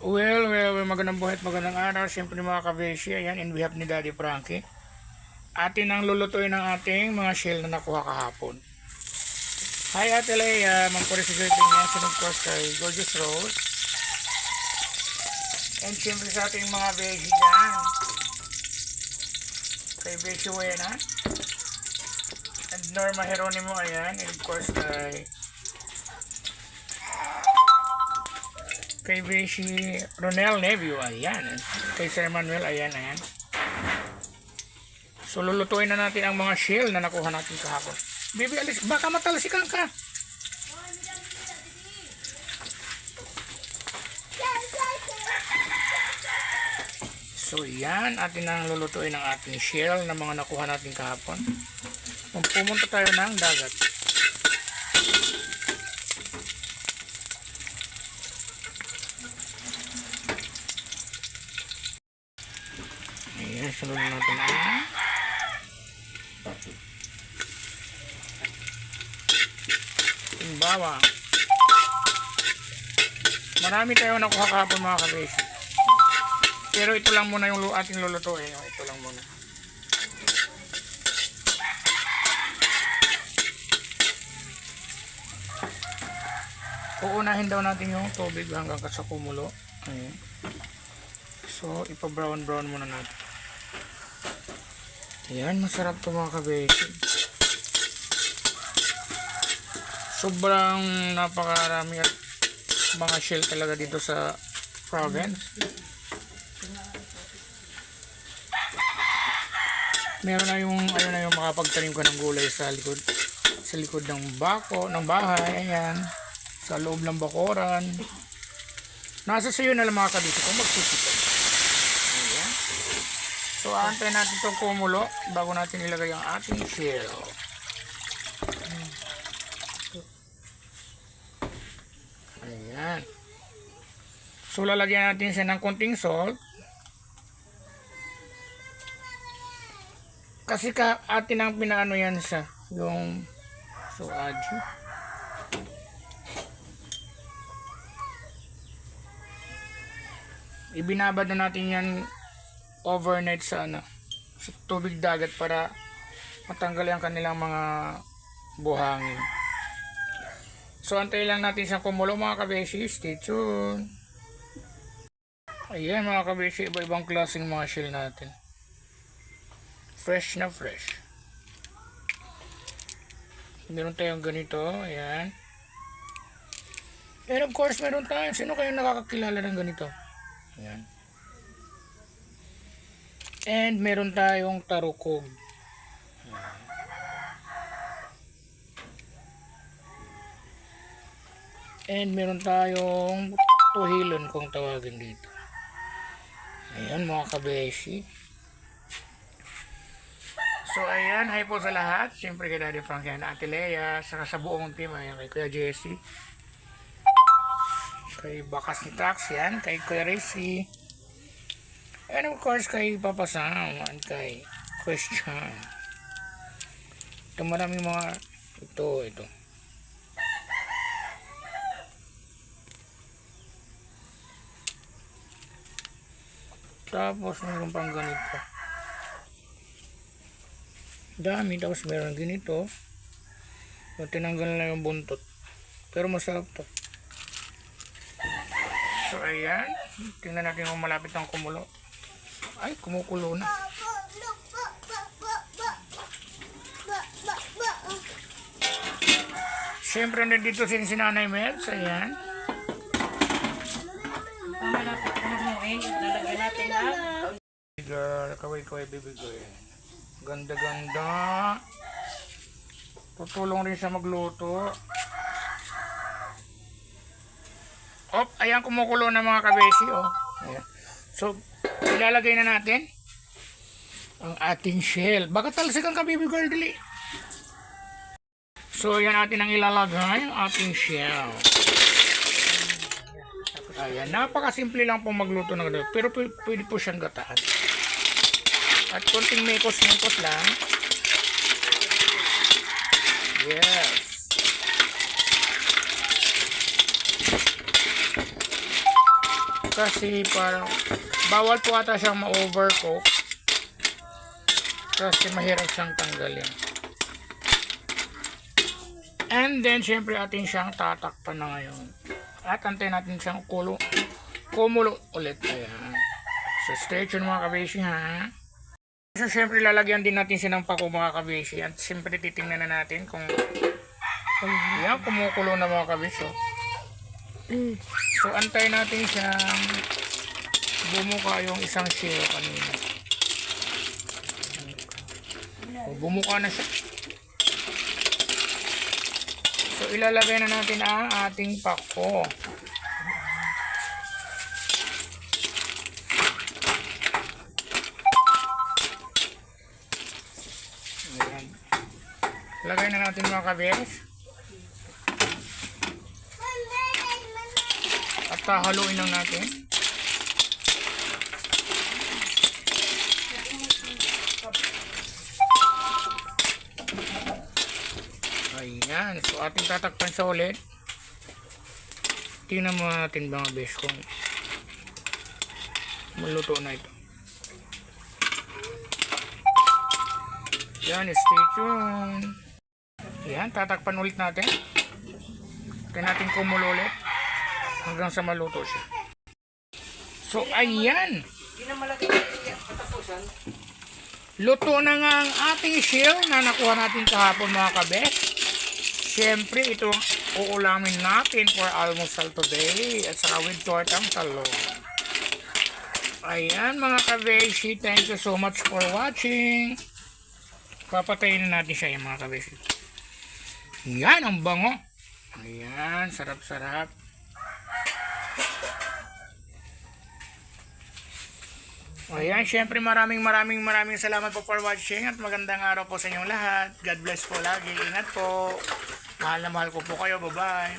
Well, magandang buhay at magandang araw. Siyempre mga kabeshi, ayan, in behalf ni Daddy Frankie. Atin ang lulutuin ng ating mga shell na nakuha kahapon. Hi Ate Leia, Mampurisi Greeting Nancy of course kay Gorgeous Rose. And siyempre sa ating mga veggie dyan. Kay Beshi Wena. And Norma Heronimo, ayan. And of course kay Beshi Ronel Nevio, ayan. Kay Sir Manuel, ayan. So lulutuin na natin ang mga shell na nakuha natin kahapon. Bibi, alis, baka matalsikan ka. So yan, atin ang lulutuin ang ating shell na mga nakuha natin kahapon. Pumunta tayo ng dagat. Ayan, sunod natin ang bawang. Marami tayong nakuha kahapon mga kabesi. Pero ito lang muna yung ating lulutuin. Ito lang muna. Uunahin daw natin yung tubig hanggang sa kumulo. Ayan. So, ipa-brown muna natin. Ayan, masarap ito mga kabesi. Sobrang napakarami at mga shell talaga dito sa province. Meron na yung makapagtanim ka ng gulay sa likod ng bahay, ayan, sa loob ng bakuran. Nasa sayo na lang mga kabisi kung magsisipag. Ayan. So aantayin natin itong kumulo bago natin ilagay ang ating shell. Ayan. So lalagyan natin siya ng konting salt. Kasi atin ang pinaano yan siya, yung suaji. Ibinabad na natin yan overnight sa tubig dagat para matanggal ang kanilang mga buhangin. So antayin lang natin siyang kumulo mga kabeshi. Stay tuned. Ayan mga kabeshi, iba-ibang klaseng mga shell natin. Fresh na fresh. Meron tayong ganito, ayan. And of course, meron tayong, sino kayong nakakakilala ng ganito? Ayan. And meron tayong tarukog. Ayan. And meron tayong tuhilon kung tawagin dito. Ayan mga kabeshi. So ayan, hi po sa lahat. Siyempre kay Daddy Frankie and Ate Leia, saka sa buong team, ayan, kay Kuya Jesse, kay Bakas ni Tax, yan, kay Kuya Racy, and of course kay Papa Sam, and kay Christian. Ito maraming mga, ito. Tapos mayroon pang ganito. Dami, tapos meron ganito. So, tinanggal na yung buntot. Pero masarap to. So ayan, tingnan natin kung malapit ang kumulo. Ay, kumukulo na. Siyempre nandito si Nanay Meds. Ayan. Girl, kaway baby girl. Ganda. Tutulong rin siya magluto. Ayan, kumukulo na mga kabesi. Ayan. So, ilalagay na natin ang ating shell. Baka talsikan ka baby girl, dali. So, ayan natin ang ilalagay ang ating shell. Ayan, napakasimple lang pong magluto ng ganito. Pero pwede po siyang gataan. At konting mekos lang. Yes. Kasi parang bawal po ata siyang ma-overcook. Kasi mahirap siyang tanggalin. And then, syempre atin siyang tatakpan na ngayon. At antayin natin siyang kumulo ulit. Ayan. So, stay tuned mga kabeshi ha. So, syempre lalagyan din natin siya ng pako mga kabeshi. At syempre titingnan na natin kung yan, kumukulo na mga kabeshi. So, antayin natin siyang bumuka yung isang shell kanina. So, bumuka na siya. So, ilalagay na natin ang ating pako. Ayan. Lagay na natin mga kabes. At haluin lang natin. Ayan. So, ating tatakpan sa ulit. Tingnan mo natin mga bes kung maluto na ito. Yan, stay tuned. Yan, tatakpan ulit natin. Tingnan natin kumulo ulit hanggang sa maluto siya. So, ayan. Luto na nga ang ating shell na nakuha natin kahapon mga kabes. Siyempre, ito uulamin natin for almusal today at saka with tortang talong. Ayan mga kabeshi, thank you so much for watching. Papatayin na natin siya yung mga kabeshi. Yan, ang bango. Ayan, sarap-sarap. Ayan, syempre maraming salamat po for watching at magandang araw po sa inyong lahat. God bless po lagi. Ingat po. Mahal na mahal ko po kayo. Bye-bye.